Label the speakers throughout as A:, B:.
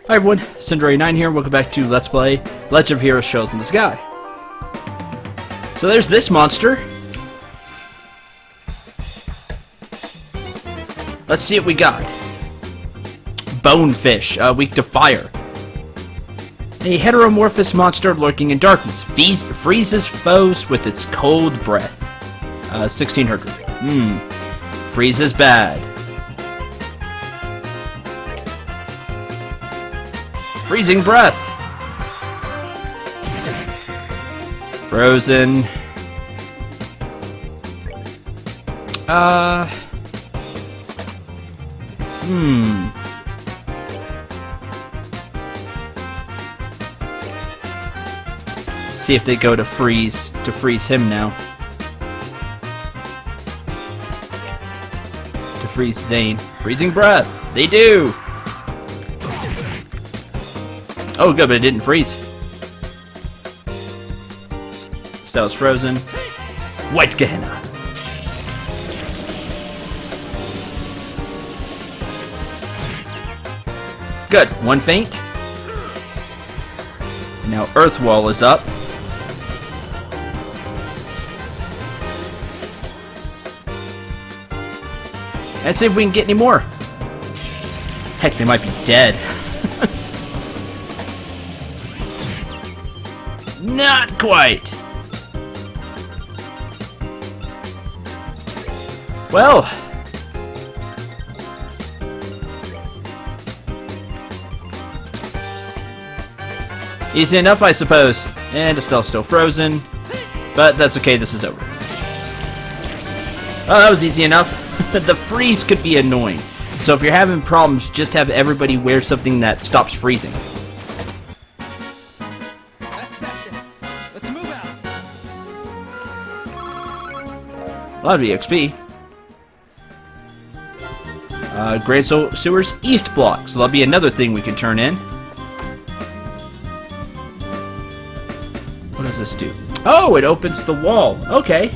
A: Hi everyone, Cinderay9 here, welcome back to Let's Play Legend of Heroes Trails in the Sky. So there's this monster. Let's see what we got. Bonefish, weak to fire. A heteromorphous monster lurking in darkness. Freezes foes with its cold breath. 1600. Freezes bad. Freezing breath. Frozen. See if they go to freeze him now. To freeze Zane. Freezing breath. They do. Oh, good, but it didn't freeze. Still is frozen. White Gehenna. Good. One faint. Now Earth Wall is up. Let's see if we can get any more. Heck, they might be dead. Not quite. Well. Easy enough, I suppose. And Estelle's still frozen. But that's okay, this is over. Oh, that was easy enough. The freeze could be annoying. So if you're having problems, just have everybody wear something that stops freezing. A lot of EXP. Grand Sewers East Block. So that'll be another thing we can turn in. What does this do? Oh, it opens the wall. Okay.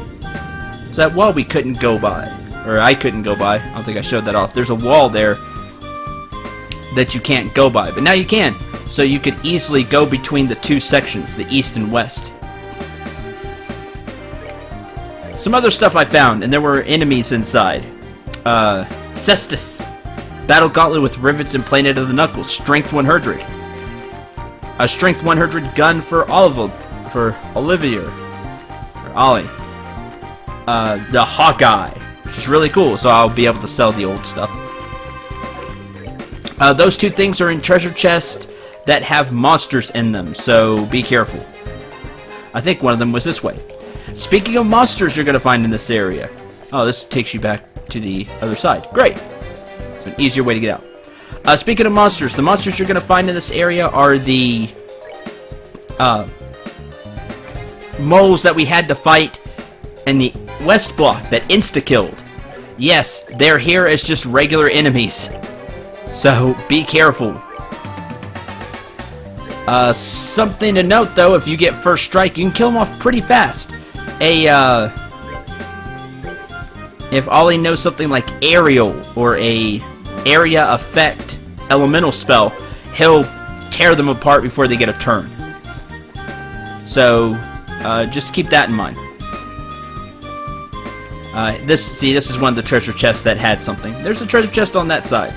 A: So that wall we couldn't go by. Or I couldn't go by. I don't think I showed that off. There's a wall there that you can't go by. But now you can. So you could easily go between the two sections, the east and west. Some other stuff I found, and there were enemies inside. Cestus. Battle Gauntlet with rivets implanted in the knuckles. Strength 100. A Strength 100 gun for Olivia. Or Ollie. The Hawkeye. Which is really cool, so I'll be able to sell the old stuff. Those two things are in treasure chests that have monsters in them, so be careful. I think one of them was this way. Speaking of monsters you're going to find in this area. Oh, this takes you back to the other side. Great. It's an easier way to get out. Speaking of monsters, the monsters you're going to find in this area are the moles that we had to fight in the West Block that insta-killed. Yes, they're here as just regular enemies. So, be careful. Something to note, though, if you get first strike, you can kill them off pretty fast. If Ollie knows something like Aerial or a Area Effect elemental spell, he'll tear them apart before they get a turn. So, just keep that in mind. This is one of the treasure chests that had something. There's a treasure chest on that side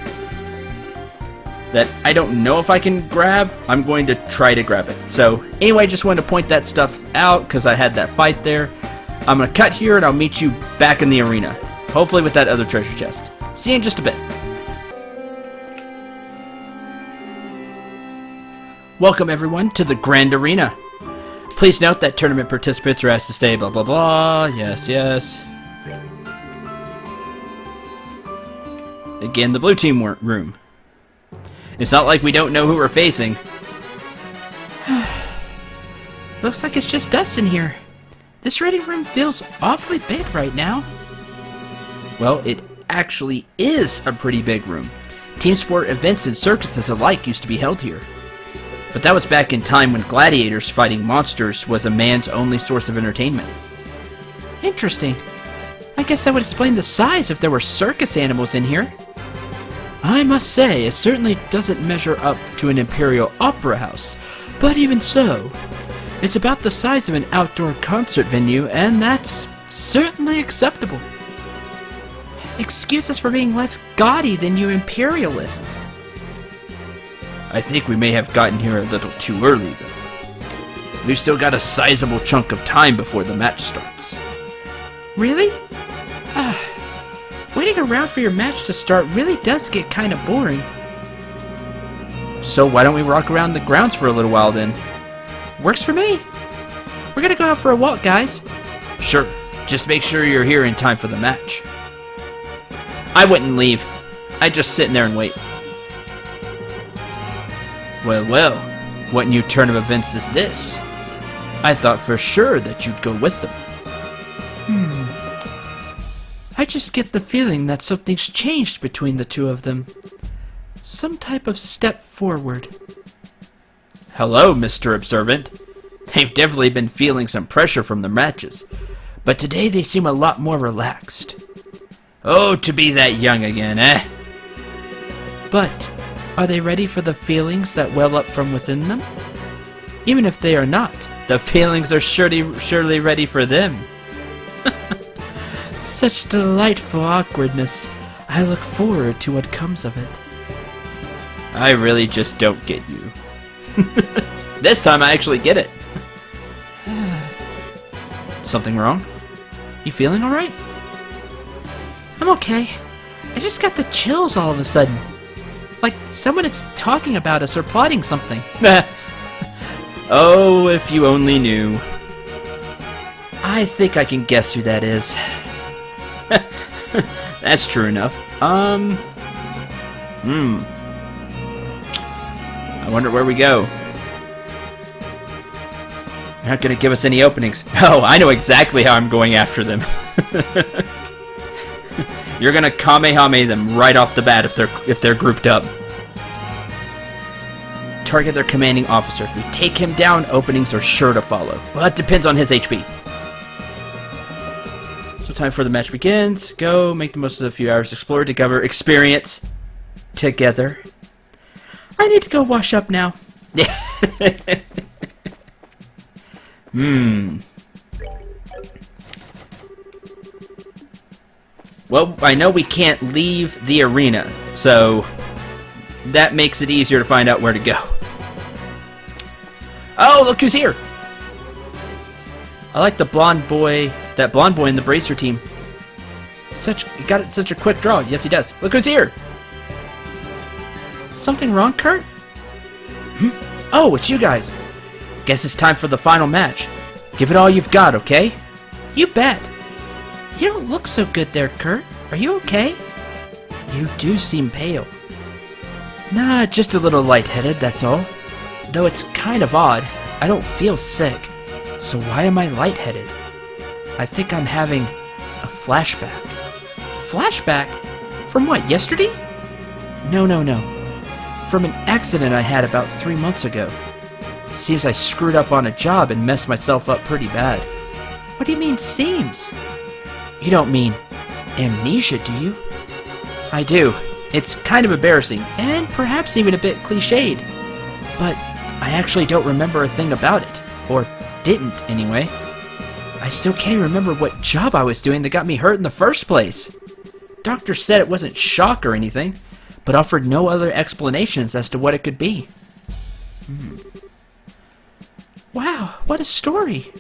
A: that I don't know if I can grab. I'm going to try to grab it. So, anyway, just wanted to point that stuff out because I had that fight there. I'm going to cut here and I'll meet you back in the arena. Hopefully with that other treasure chest. See you in just a bit. Welcome everyone to the Grand Arena. Please note that tournament participants are asked to stay blah blah blah. Yes, yes. Again, the blue team room. It's not like we don't know who we're facing. Looks like it's just us in here. This reading room feels awfully big right now. Well, it actually is a pretty big room. Team sport events and circuses alike used to be held here. But that was back in time when gladiators fighting monsters was a man's only source of entertainment. Interesting. I guess that would explain the size if there were circus animals in here. I must say, it certainly doesn't measure up to an Imperial Opera House, but even so, it's about the size of an outdoor concert venue, and that's certainly acceptable. Excuse us for being less gaudy than you imperialists. I think we may have gotten here a little too early, though. We've still got a sizable chunk of time before the match starts. Really? Waiting around for your match to start really does get kind of boring. So why don't we walk around the grounds for a little while then? Works for me. We're gonna go out for a walk, guys. Sure. Just make sure you're here in time for the match. I wouldn't leave. I'd just sit in there and wait. Well, what new turn of events is this? I thought for sure that you'd go with them. I just get the feeling that something's changed between the two of them. Some type of step forward. Hello, Mr. Observant. They've definitely been feeling some pressure from the matches, but today they seem a lot more relaxed. Oh, to be that young again, eh? But are they ready for the feelings that well up from within them? Even if they are not, the feelings are surely ready for them. Such delightful awkwardness. I look forward to what comes of it. I really just don't get you. This time I actually get it. Something wrong? You feeling alright? I'm okay. I just got the chills all of a sudden. Like someone is talking about us or plotting something. Oh, if you only knew. I think I can guess who that is. That's true enough. I wonder where we go. They're not gonna give us any openings. Oh, I know exactly how I'm going after them. You're gonna Kamehameha them right off the bat if they're grouped up. Target their commanding officer. If we take him down, openings are sure to follow. Well, that depends on his HP. So time for the match begins. Go, make the most of the few hours explore, discover, experience together. I need to go wash up now. Well, I know we can't leave the arena, so that makes it easier to find out where to go. Oh, look who's here! I like the blonde boy, that blonde boy in the Bracer team. He got such a quick draw. Yes, he does. Look who's here! Something wrong, Kurt? Oh, it's you guys. Guess it's time for the final match. Give it all you've got, okay? You bet. You don't look so good there, Kurt. Are you okay? You do seem pale. Nah, just a little lightheaded, that's all. Though it's kind of odd. I don't feel sick. So why am I lightheaded? I think I'm having a flashback. Flashback? From what, yesterday? No. From an accident I had about 3 months ago. Seems I screwed up on a job and messed myself up pretty bad. What do you mean, seems? You don't mean amnesia, do you? I do. It's kind of embarrassing, and perhaps even a bit cliched. But I actually don't remember a thing about it. Or didn't, anyway. I still can't even remember what job I was doing that got me hurt in the first place. Doctor said it wasn't shock or anything, but offered no other explanations as to what it could be. Wow, what a story.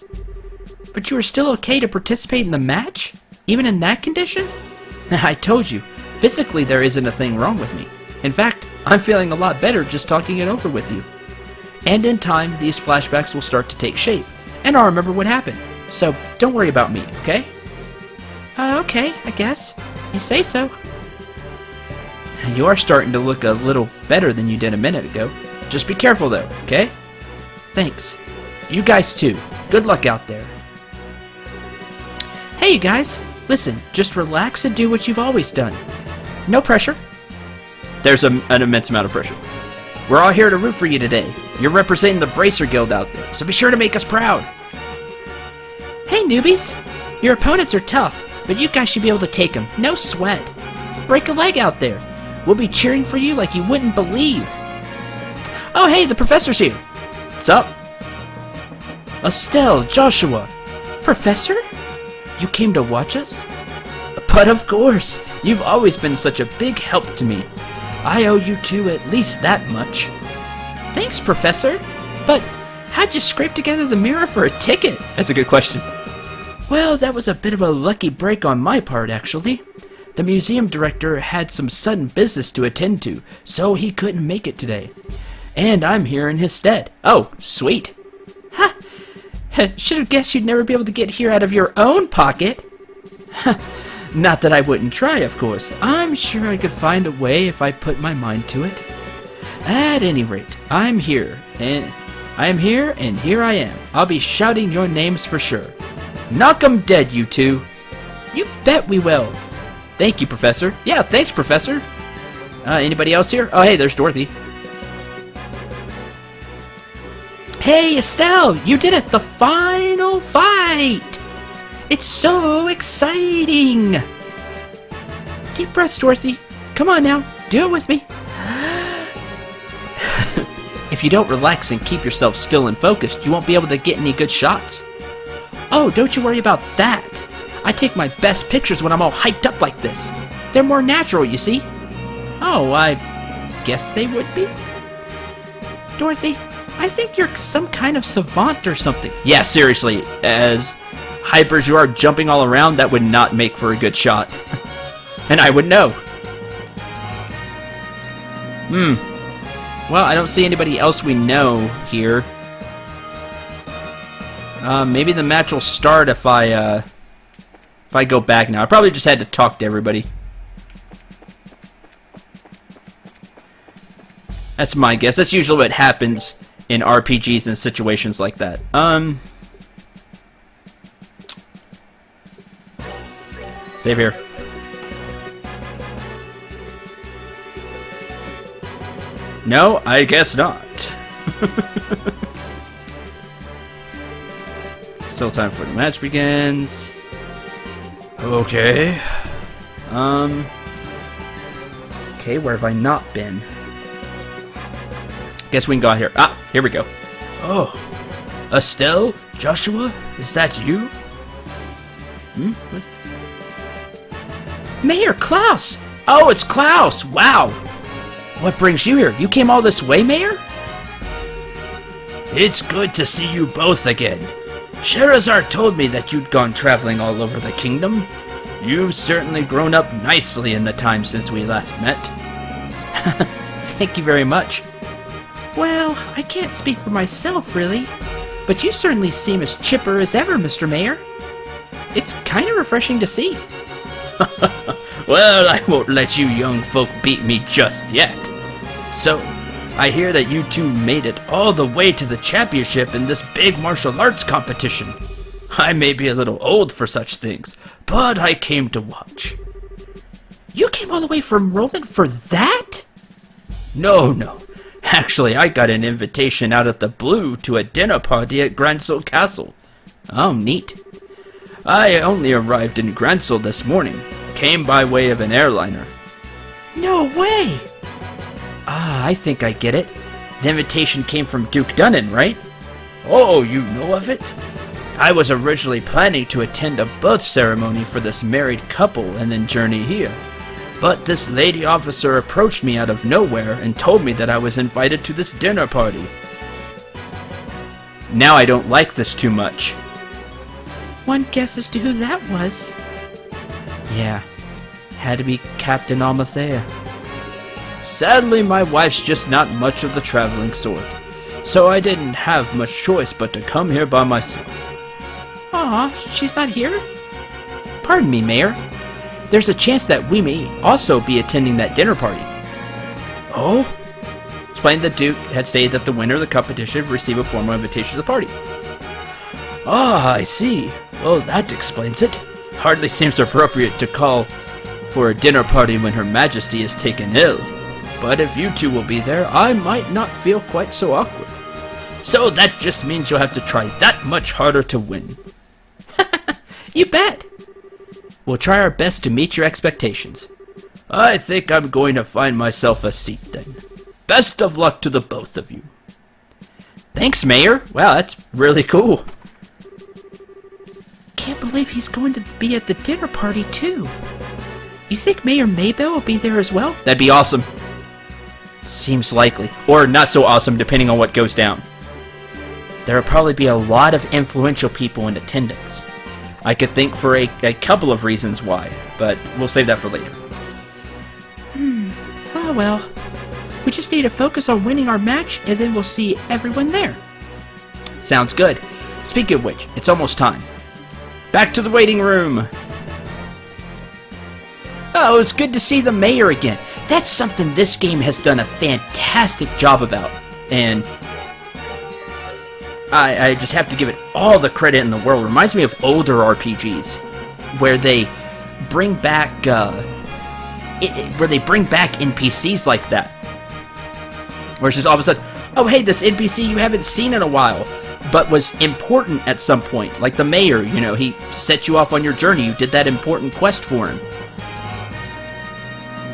A: But you were still okay to participate in the match? Even in that condition? I told you, physically there isn't a thing wrong with me. In fact, I'm feeling a lot better just talking it over with you. And in time, these flashbacks will start to take shape, and I'll remember what happened. So, don't worry about me, okay? Okay, I guess. You say so. You are starting to look a little better than you did a minute ago. Just be careful though, okay? Thanks. You guys too. Good luck out there. Hey you guys, listen, just relax and do what you've always done. No pressure. There's an immense amount of pressure. We're all here to root for you today. You're representing the Bracer Guild out there, so be sure to make us proud. Hey newbies, your opponents are tough, but you guys should be able to take them. No sweat. Break a leg out there. We'll be cheering for you like you wouldn't believe. Oh, hey, the professor's here. What's up? Estelle, Joshua. Professor? You came to watch us? But of course. You've always been such a big help to me. I owe you two at least that much. Thanks, Professor. But how'd you scrape together the mirror for a ticket? That's a good question. Well, that was a bit of a lucky break on my part, actually. The museum director had some sudden business to attend to, so he couldn't make it today. And I'm here in his stead. Oh, sweet. Ha! Should have guessed you'd never be able to get here out of your own pocket. Not that I wouldn't try, of course. I'm sure I could find a way if I put my mind to it. At any rate, I'm here, and here I am. I'll be shouting your names for sure. Knock 'em dead, you two. You bet we will. Thank you, Professor. Yeah, thanks, Professor. Anybody else here? Oh, hey, there's Dorothy. Hey, Estelle, you did it! The final fight! It's so exciting! Deep breaths, Dorothy. Come on now, do it with me. If you don't relax and keep yourself still and focused, you won't be able to get any good shots. Oh, don't you worry about that. I take my best pictures when I'm all hyped up like this. They're more natural, you see. Oh, I guess they would be. Dorothy, I think you're some kind of savant or something. Yeah, seriously, as hyper as you are jumping all around, that would not make for a good shot. And I would know. Well, I don't see anybody else we know here. Maybe the match will start if I go back now. I probably just had to talk to everybody. That's my guess. That's usually what happens in RPGs and situations like that. Save here. No, I guess not. Still time for the match begins. Okay. Okay, where have I not been? Guess we can go out here. Ah, here we go. Oh. Estelle? Joshua? Is that you? What? Mayor Klaus! Oh, it's Klaus! Wow! What brings you here? You came all this way, Mayor? It's good to see you both again. Sherazar told me that you'd gone traveling all over the kingdom. You've certainly grown up nicely in the time since we last met. Thank you very much. Well, I can't speak for myself, really. But you certainly seem as chipper as ever, Mr. Mayor. It's kind of refreshing to see. Well, I won't let you young folk beat me just yet. So, I hear that you two made it all the way to the championship in this big martial arts competition. I may be a little old for such things, but I came to watch. You came all the way from Roland for that? No. Actually, I got an invitation out of the blue to a dinner party at Gransel Castle. Oh, neat. I only arrived in Gransel this morning. Came by way of an airliner. No way! Ah, I think I get it. The invitation came from Duke Dunnan, right? Oh, you know of it? I was originally planning to attend a birth ceremony for this married couple and then journey here. But this lady officer approached me out of nowhere and told me that I was invited to this dinner party. Now I don't like this too much. One guess as to who that was. Yeah, had to be Captain Almathea. Sadly, my wife's just not much of the traveling sort, so I didn't have much choice but to come here by myself. Aw, she's not here? Pardon me, Mayor. There's a chance that we may also be attending that dinner party. Oh? Explained the Duke had stated that the winner of the competition would receive a formal invitation to the party. Ah, I see. Well, that explains it. Hardly seems appropriate to call for a dinner party when Her Majesty is taken ill. But if you two will be there, I might not feel quite so awkward. So that just means you'll have to try that much harder to win. You bet! We'll try our best to meet your expectations. I think I'm going to find myself a seat then. Best of luck to the both of you. Thanks, Mayor. Wow, that's really cool.
B: Can't believe he's going to be at the dinner party, too. You think Mayor Maybell will be there as well?
A: That'd be awesome. Seems likely. Or not so awesome, depending on what goes down. There'll probably be a lot of influential people in attendance. I could think for a couple of reasons why, but we'll save that for later.
B: Oh well. We just need to focus on winning our match, and then we'll see everyone there.
A: Sounds good. Speaking of which, it's almost time. Back to the waiting room. Oh, it's good to see the mayor again. That's something this game has done a fantastic job about. And I just have to give it all the credit in the world. It reminds me of older RPGs where they bring back NPCs like that. Where it's just all of a sudden, oh hey, this NPC you haven't seen in a while, but was important at some point. Like the mayor, you know, he set you off on your journey. You did that important quest for him.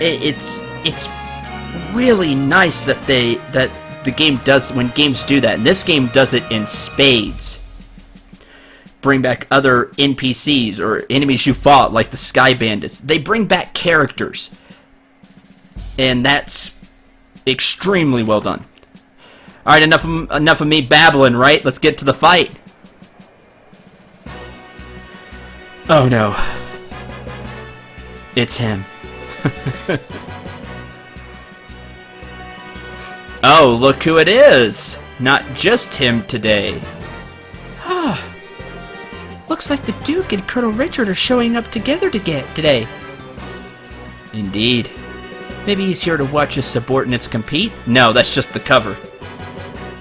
A: It's really nice that the game does, when games do that, and this game does it in spades. Bring back other NPCs or enemies you fought, like the Sky Bandits. They bring back characters, and that's extremely well done. All right, enough of me babbling. Right, let's get to the fight. Oh no, it's him. Oh, look who it is! Not just him today.
B: Looks like the Duke and Colonel Richard are showing up together today.
A: Indeed. Maybe he's here to watch his subordinates compete? No, that's just the cover.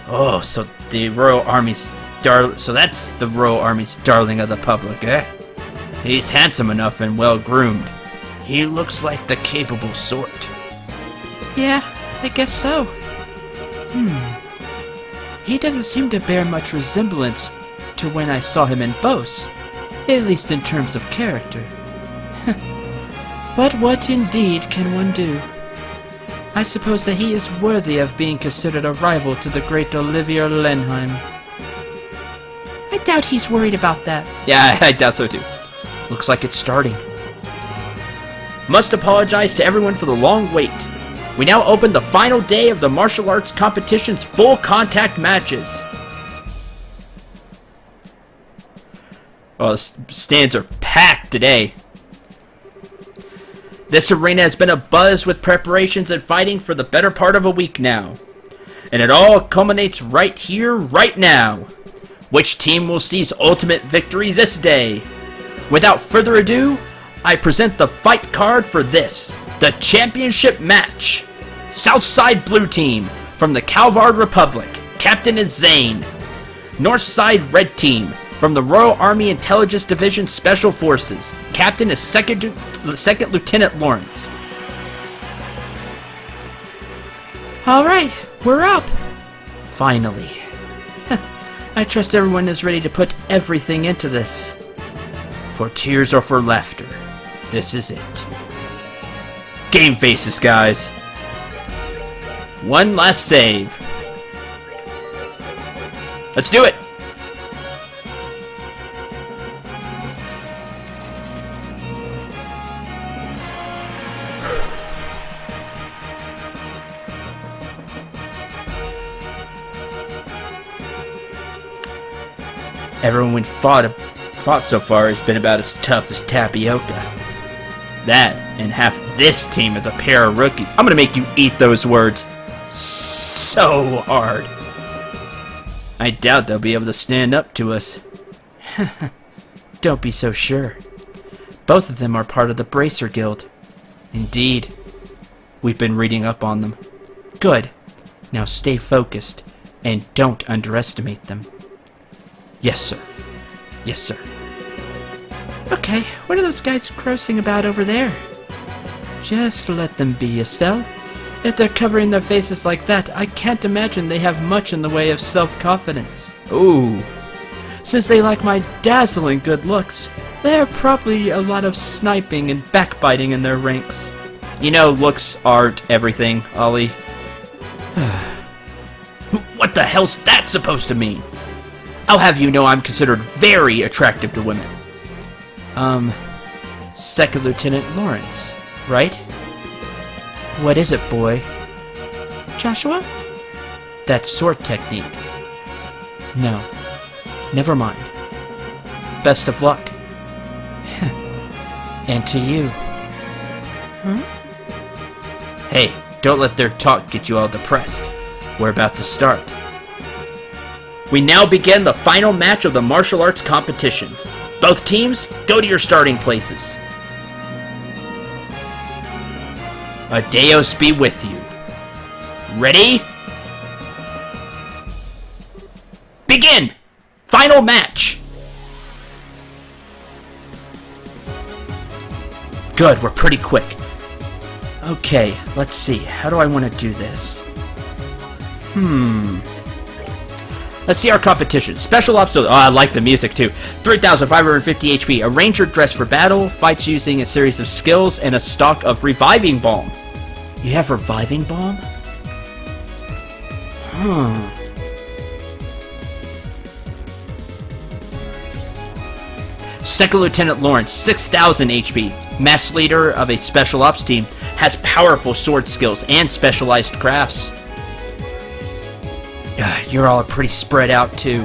A: Oh, so the Royal Army's so that's the Royal Army's darling of the public, eh? He's handsome enough and well groomed. He looks like the capable sort.
B: Yeah, I guess so. He doesn't seem to bear much resemblance to when I saw him in Bose, at least in terms of character. But what indeed can one do? I suppose that he is worthy of being considered a rival to the great Olivier Lenheim. I doubt he's worried about that.
A: Yeah, I doubt so too. Looks like it's starting. Must apologize to everyone for the long wait. We now open the final day of the martial arts competition's full contact matches. Oh, the stands are packed today. This arena has been abuzz with preparations and fighting for the better part of a week now. And it all culminates right here, right now. Which team will seize ultimate victory this day? Without further ado, I present the fight card for this, the championship match. Southside Blue Team, from the Calvard Republic, Captain is Zane. Northside Red Team, from the Royal Army Intelligence Division Special Forces, Captain is Second Lieutenant Lawrence.
B: Alright, we're up.
A: Finally.
B: I trust everyone is ready to put everything into this.
A: For tears or for laughter, this is it. Game faces, guys. One last save. Let's do it! Everyone we've fought so far has been about as tough as tapioca. That, and half this team is a pair of rookies. I'm gonna make you eat those words so hard. I doubt they'll be able to stand up to us.
B: Don't be so sure. Both of them are part of the Bracer Guild.
A: Indeed. We've been reading up on them.
B: Good. Now stay focused, and don't underestimate them.
A: Yes, sir. Yes, sir.
B: Okay, what are those guys grousing about over there? Just let them be, Estelle. If they're covering their faces like that, I can't imagine they have much in the way of self-confidence.
A: Ooh.
B: Since they like my dazzling good looks, there are probably a lot of sniping and backbiting in their ranks.
A: You know, looks aren't everything, Ollie. What the hell's that supposed to mean? I'll have you know I'm considered very attractive to women.
B: Second Lieutenant Lawrence, right? What is it, boy? Joshua? That sword technique. No. Never mind. Best of luck. And to you. Huh?
A: Hey, don't let their talk get you all depressed. We're about to start. We now begin the final match of the martial arts competition. Both teams, go to your starting places. Adeos be with you. Ready? Begin! Final match! Good, we're pretty quick.
B: Okay, let's see. How do I want to do this?
A: Let's see our competition. Special ops. Oh, I like the music too. 3,550 HP. A ranger dressed for battle. Fights using a series of skills and a stock of reviving balm.
B: You have reviving balm?
A: Second Lieutenant Lawrence, 6,000 HP. Master leader of a special ops team. Has powerful sword skills and specialized crafts.
B: You're all pretty spread out, too.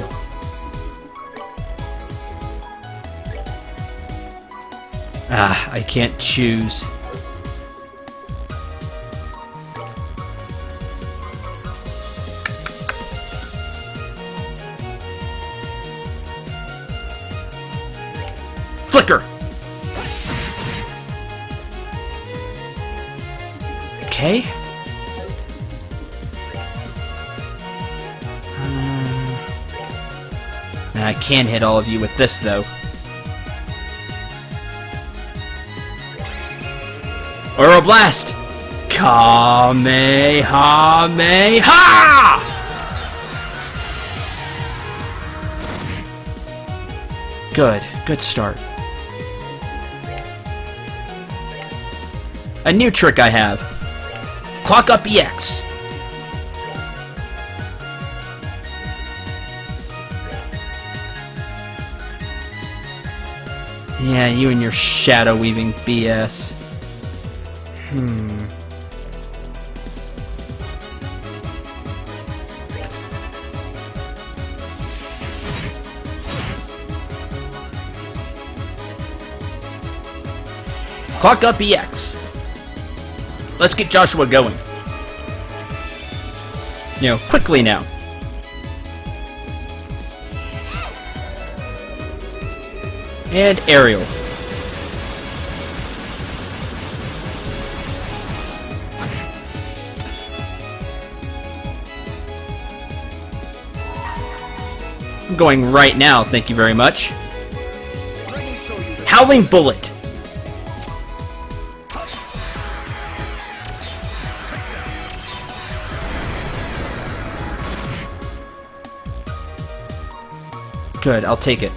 A: I can't choose. Flicker!
B: Okay.
A: I can hit all of you with this, though. Aeroblast! Kamehameha!
B: Good start.
A: A new trick I have. Clock up EX. Yeah, you and your shadow weaving BS. Clock up EX. Let's get Joshua going. You know, quickly now. And aerial. I'm going right now, thank you very much. Howling Bullet. Good, I'll take it.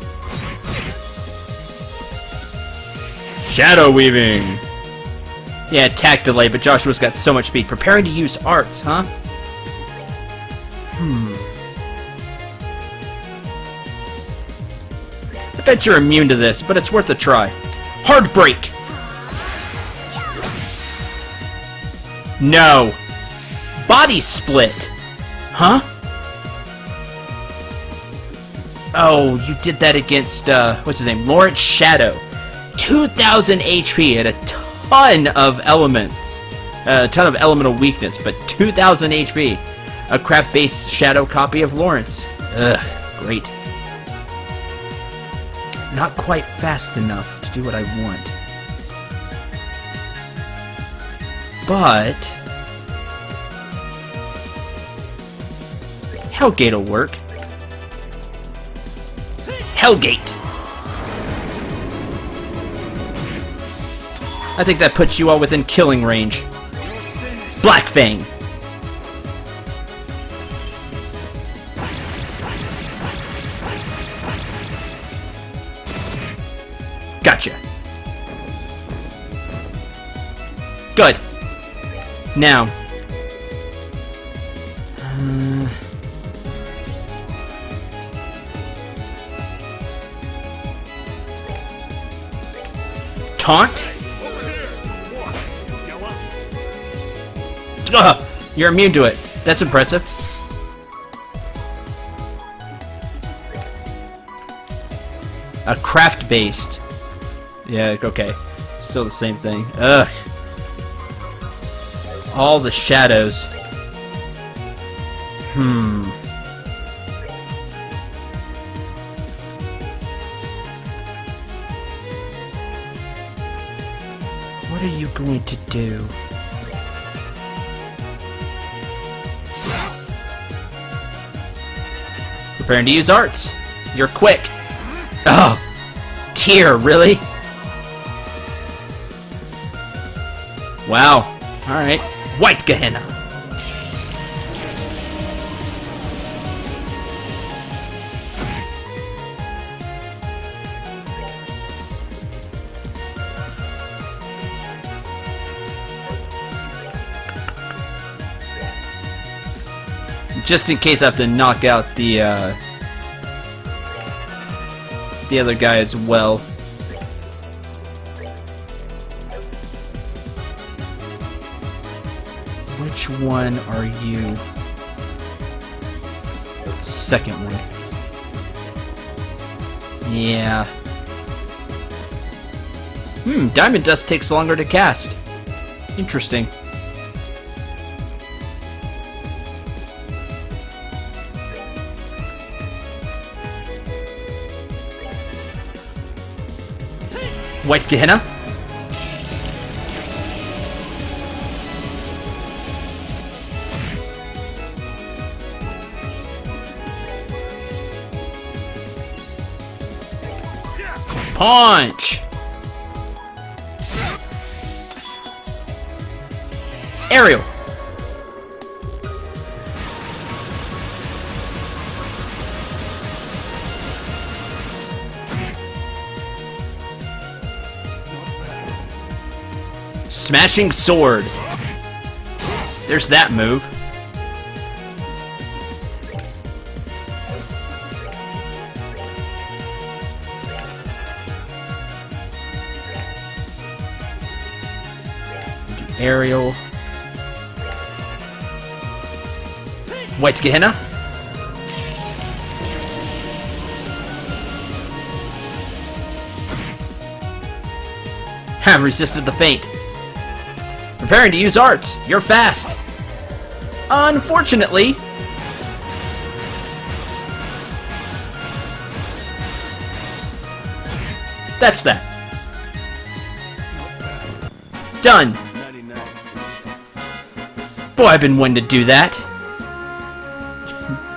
A: Shadow Weaving! Yeah, attack delay, but Joshua's got so much speed. Preparing to use arts, huh? I bet you're immune to this, but it's worth a try. Hard Break! No! Body Split! Huh? Oh, you did that against, what's his name? Lawrence Shadow. 2,000 HP and a ton of elements. A ton of elemental weakness, but 2,000 HP. A craft-based Shadow copy of Lawrence. Ugh, great. Not quite fast enough to do what I want. But Hellgate will work. Hellgate! I think that puts you all within killing range. Black Fang! Gotcha. Good. Now, taunt? Ugh, you're immune to it. That's impressive. A craft-based. Yeah, okay. Still the same thing. Ugh. All the shadows. What are you going to do? Preparing to use arts. You're quick. Oh, tear, really? Wow. Alright. White Gehenna. Just in case I have to knock out the other guy as well. Which one are you? Second one. Yeah. Diamond Dust takes longer to cast. Interesting. White Gehenna. Punch. Aerial. Smashing Sword. There's that move. Aerial. White Gehenna. Have resisted the feint. Preparing to use arts. You're fast. Unfortunately. That's that. Done. Boy, I've been wanting to do that.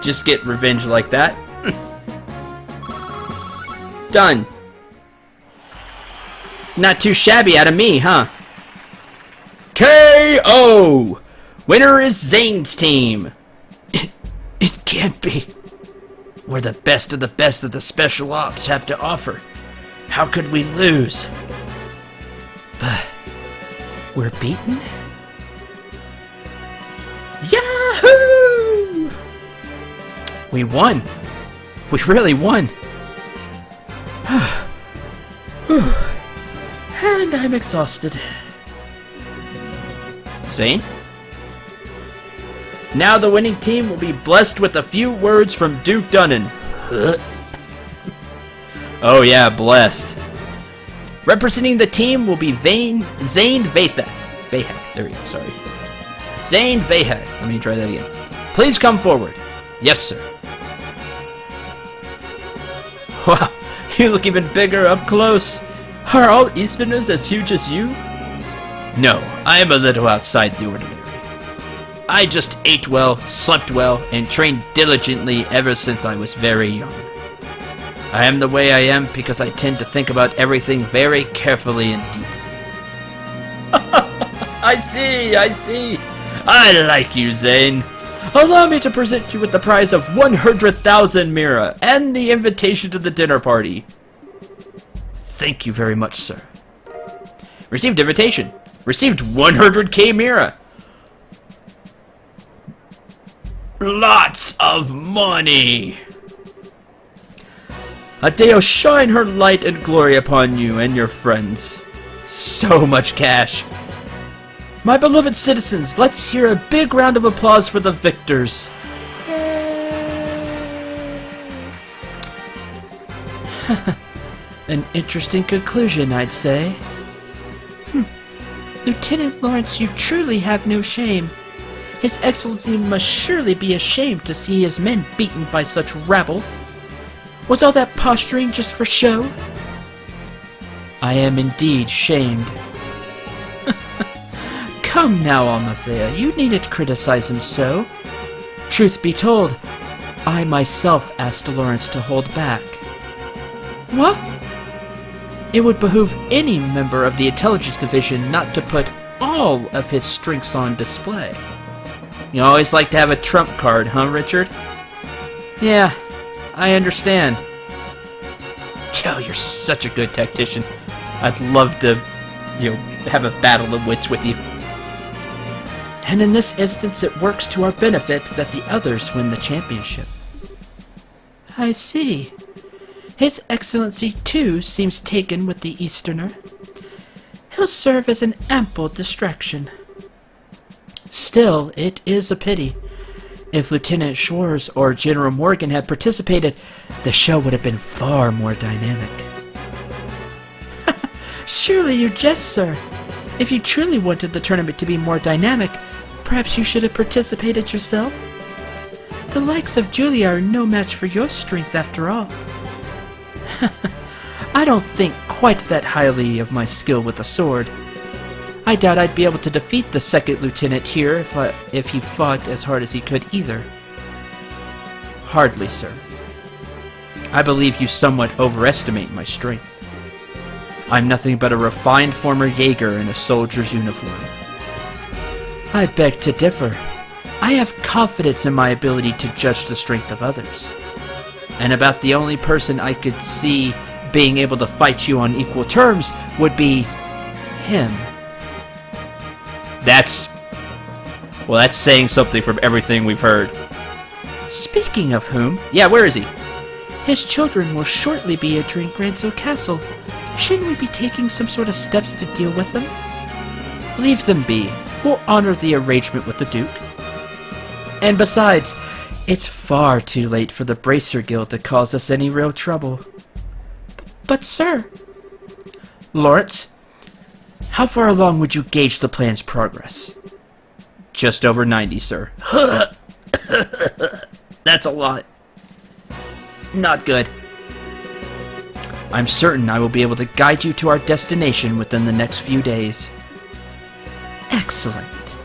A: Just get revenge like that. Done. Not too shabby out of me, huh? KO! Winner is Zane's team. It can't be. We're the best of the special ops have to offer. How could we lose? But we're beaten? Yahoo! We won. We really won. And I'm exhausted. Zane? Now the winning team will be blessed with a few words from Duke Dunnan. Oh yeah, blessed. Representing the team will be Zane Vahak. There we go, sorry. Zane Vahak. Let me try that again. Please come forward. Yes, sir. Wow, you look even bigger up close. Are all Easterners as huge as you? No, I am a little outside the ordinary. I just ate well, slept well, and trained diligently ever since I was very young. I am the way I am because I tend to think about everything very carefully and deeply. I see. I like you, Zane. Allow me to present you with the prize of 100,000 Mira and the invitation to the dinner party. Thank you very much, sir. Received invitation. Received 100k Mira. Lots of money!
B: Adeo shine her light and glory upon you and your friends. So much cash. My beloved citizens, let's hear a big round of applause for the victors. An interesting conclusion, I'd say. Lieutenant Lawrence, you truly have no shame. His Excellency must surely be ashamed to see his men beaten by such rabble. Was all that posturing just for show? I am indeed shamed. Come now, Almathea, you needn't criticize him so. Truth be told, I myself asked Lawrence to hold back. What? It would behoove any member of the Intelligence Division not to put all of his strengths on display.
A: You always like to have a trump card, huh, Richard?
B: Yeah, I understand.
A: Joe, you're such a good tactician. I'd love to, have a battle of wits with you.
B: And in this instance, it works to our benefit that the others win the championship. I see. His Excellency, too, seems taken with the Easterner. He'll serve as an ample distraction. Still, it is a pity. If Lieutenant Schwartz or General Morgan had participated, the show would have been far more dynamic. Surely you jest, sir. If you truly wanted the tournament to be more dynamic, perhaps you should have participated yourself. The likes of Julia are no match for your strength, after all. I don't think quite that highly of my skill with the sword. I doubt I'd be able to defeat the second lieutenant here if he fought as hard as he could either. Hardly, sir. I believe you somewhat overestimate my strength. I'm nothing but a refined former Jaeger in a soldier's uniform. I beg to differ. I have confidence in my ability to judge the strength of others. And about the only person I could see being able to fight you on equal terms would be him.
A: That's saying something from everything we've heard.
B: Speaking of whom,
A: yeah, where is he?
B: His children will shortly be entering Granso Castle. Shouldn't we be taking some sort of steps to deal with them? Leave them be. We'll honor the arrangement with the Duke. And besides, it's far too late for the Bracer Guild to cause us any real trouble. But sir... Lawrence, how far along would you gauge the plan's progress?
A: Just over 90, sir. That's a lot. Not good.
B: I'm certain I will be able to guide you to our destination within the next few days. Excellent.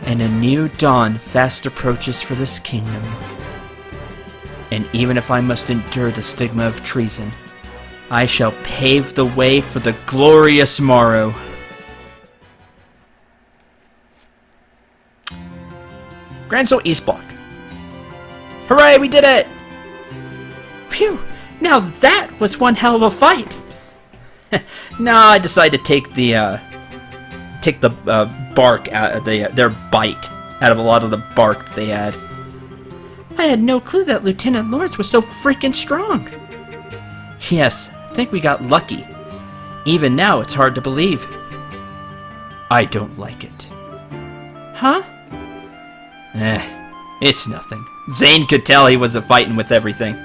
B: And a new dawn fast approaches for this kingdom. And even if I must endure the stigma of treason, I shall pave the way for the glorious morrow.
A: Granso East Block. Hooray, we did it!
B: Phew! Now that was one hell of a fight!
A: No, I decided to take the bark out of their bite out of a lot of the bark that they had.
B: I had no clue that Lieutenant Lawrence was so freaking strong.
A: Yes, I think we got lucky. Even now, it's hard to believe. I don't like it.
B: Huh?
A: It's nothing. Zane could tell he wasn't fighting with everything.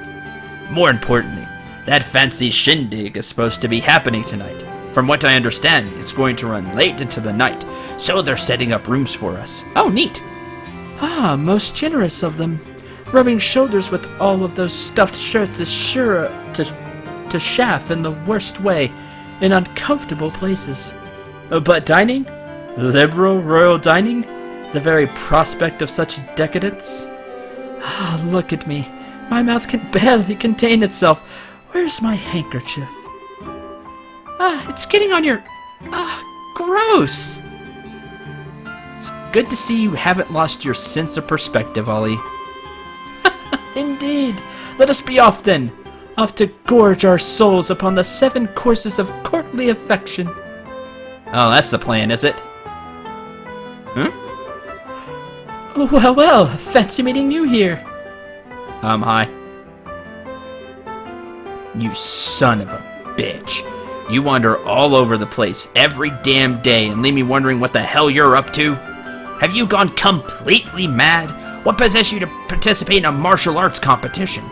A: More importantly, that fancy shindig is supposed to be happening tonight. From what I understand, it's going to run late into the night, so they're setting up rooms for us. Oh, neat!
B: Ah, most generous of them. Rubbing shoulders with all of those stuffed shirts is sure to chafe in the worst way, in uncomfortable places.
A: But dining? Liberal royal dining? The very prospect of such decadence?
B: Ah, look at me. My mouth can barely contain itself. Where's my handkerchief? Ah, it's getting on your... Ah, gross!
A: It's good to see you haven't lost your sense of perspective, Ollie.
B: Indeed. Let us be off then. Off to gorge our souls upon the 7 courses of courtly affection.
A: Oh, that's the plan, is it?
B: Well, well, fancy meeting you here.
A: Hi. You son of a bitch. You wander all over the place every damn day and leave me wondering what the hell you're up to? Have you gone completely mad? What possessed you to participate in a martial arts competition?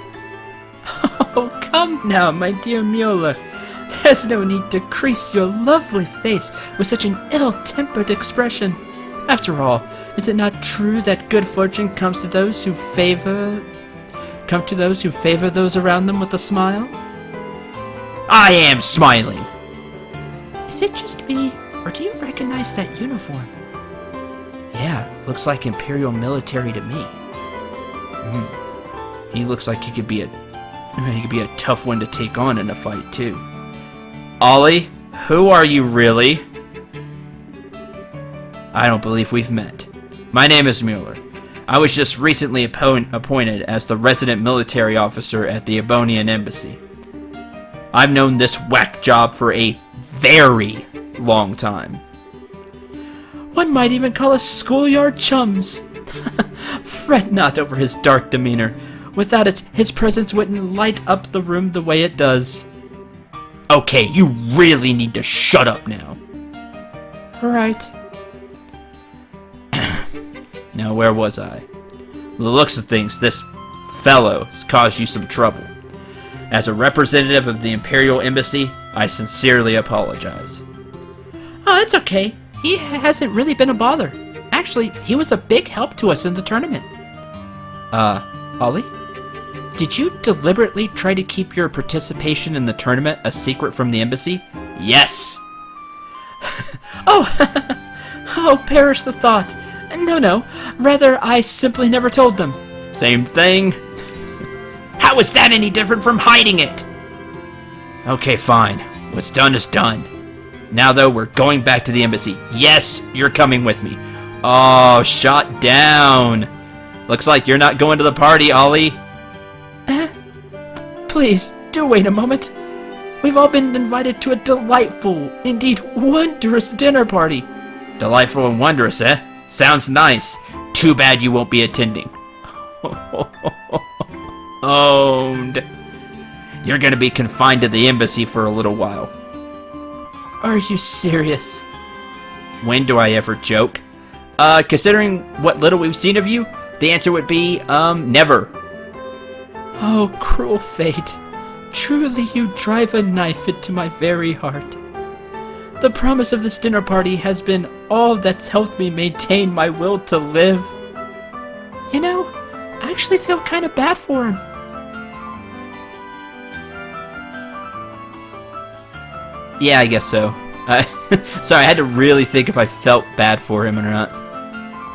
B: Oh, come now, my dear Mueller. There's no need to crease your lovely face with such an ill-tempered expression. After all, is it not true that good fortune comes to those who favor those around them with a smile?
A: I am smiling.
B: Is it just me, or do you recognize that uniform? Yeah, looks like Imperial military to me.
A: He looks like he could be a tough one to take on in a fight too. Ollie, who are you really? I don't believe we've met. My name is Mueller. I was just recently appointed as the resident military officer at the Ebonian Embassy. I've known this whack job for a very long time.
B: One might even call us schoolyard chums. Fret not over his dark demeanor. Without it, his presence wouldn't light up the room the way it does.
A: Okay, you really need to shut up now.
B: Right.
A: Now, where was I? The looks of things, this fellow has caused you some trouble. As a representative of the Imperial Embassy, I sincerely apologize.
B: Oh, it's okay. He hasn't really been a bother. Actually, he was a big help to us in the tournament.
A: Ollie?
B: Did you deliberately try to keep your participation in the tournament a secret from the embassy?
A: Yes!
B: Oh, perish the thought. No. Rather, I simply never told them.
A: Same thing. How is that any different from hiding it? Okay, fine. What's done is done. Now, though, we're going back to the embassy. Yes, you're coming with me. Oh, shot down. Looks like you're not going to the party, Ollie.
B: Please, do wait a moment. We've all been invited to a delightful, indeed wondrous dinner party.
A: Delightful and wondrous, eh? Sounds nice. Too bad you won't be attending. Owned. You're gonna be confined to the embassy for a little while.
B: Are you serious?
A: When do I ever joke? Considering what little we've seen of you, the answer would be, never.
B: Oh, cruel fate. Truly you drive a knife into my very heart. The promise of this dinner party has been all that's helped me maintain my will to live. You know, I actually feel kind of bad for him.
A: Yeah, I guess so. Sorry, I had to really think if I felt bad for him or not.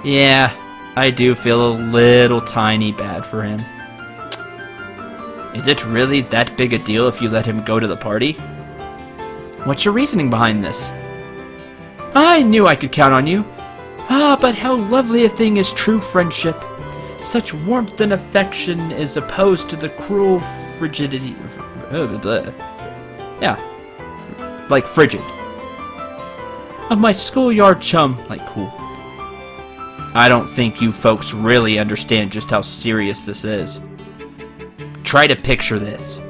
A: Yeah, I do feel a little tiny bad for him. Is it really that big a deal if you let him go to the party? What's your reasoning behind this?
B: I knew I could count on you. But how lovely a thing is true friendship. Such warmth and affection is opposed to the cruel frigidity.
A: Yeah, like frigid.
B: Of my schoolyard chum, like cool.
A: I don't think you folks really understand just how serious this is. Try to picture this.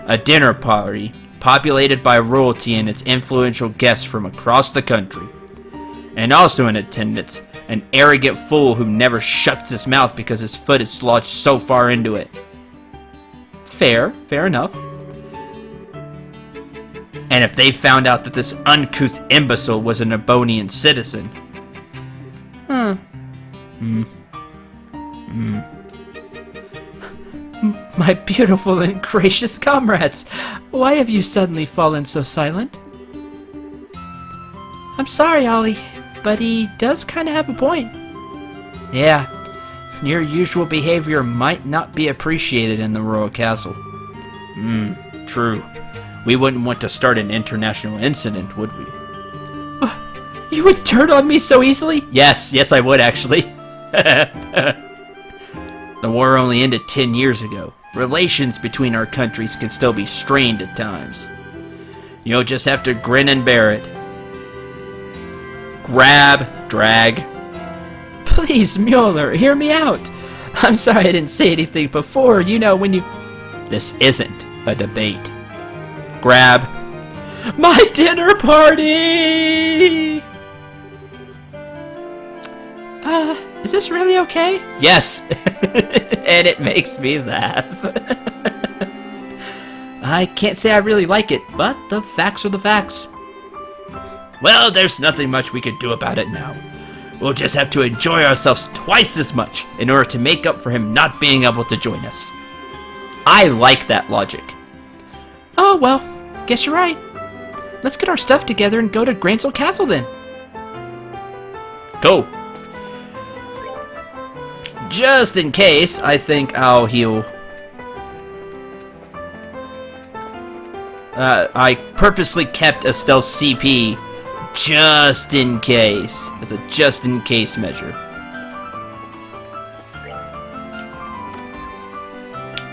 A: A dinner party populated by royalty and its influential guests from across the country. And also in attendance, an arrogant fool who never shuts his mouth because his foot is lodged so far into it. Fair enough. And if they found out that this uncouth imbecile was an Ebonian citizen.
B: My beautiful and gracious comrades, why have you suddenly fallen so silent? I'm sorry, Ollie, but he does kind of have a point.
A: Yeah, your usual behavior might not be appreciated in the royal castle. True. We wouldn't want to start an international incident, would we?
B: You would turn on me so easily?
A: Yes, I would actually. The war only ended 10 years ago. Relations between our countries can still be strained at times. You'll just have to grin and bear it. Grab, drag.
B: Please, Mueller, hear me out. I'm sorry I didn't say anything before. You know, when you...
A: This isn't a debate. Grab.
B: My dinner party! Is this really okay?
A: Yes! And it makes me laugh.
B: I can't say I really like it, but the facts are the facts.
A: Well, there's nothing much we can do about it now. We'll just have to enjoy ourselves twice as much in order to make up for him not being able to join us. I like that logic.
B: Oh, well, guess you're right. Let's get our stuff together and go to Grainsville Castle then.
A: Go. Just in case, I think I'll heal. I purposely kept Estelle's CP just in case, as a just in case measure.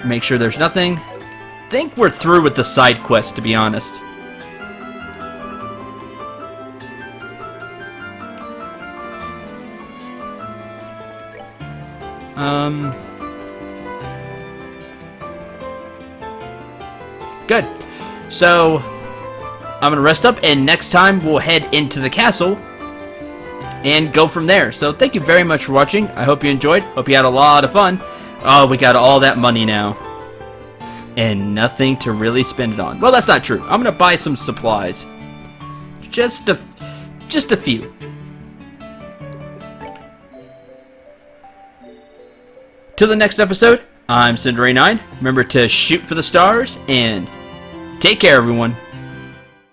A: Make sure there's nothing. Think we're through with the side quest, to be honest. Good. So, I'm gonna rest up, and next time we'll head into the castle and go from there. So, thank you very much for watching. I hope you enjoyed. Hope you had a lot of fun. Oh, we got all that money now. And nothing to really spend it on. Well, that's not true. I'm gonna buy some supplies. Just a few. Till the next episode, I'm Cinderay9. Remember to shoot for the stars, and take care, everyone.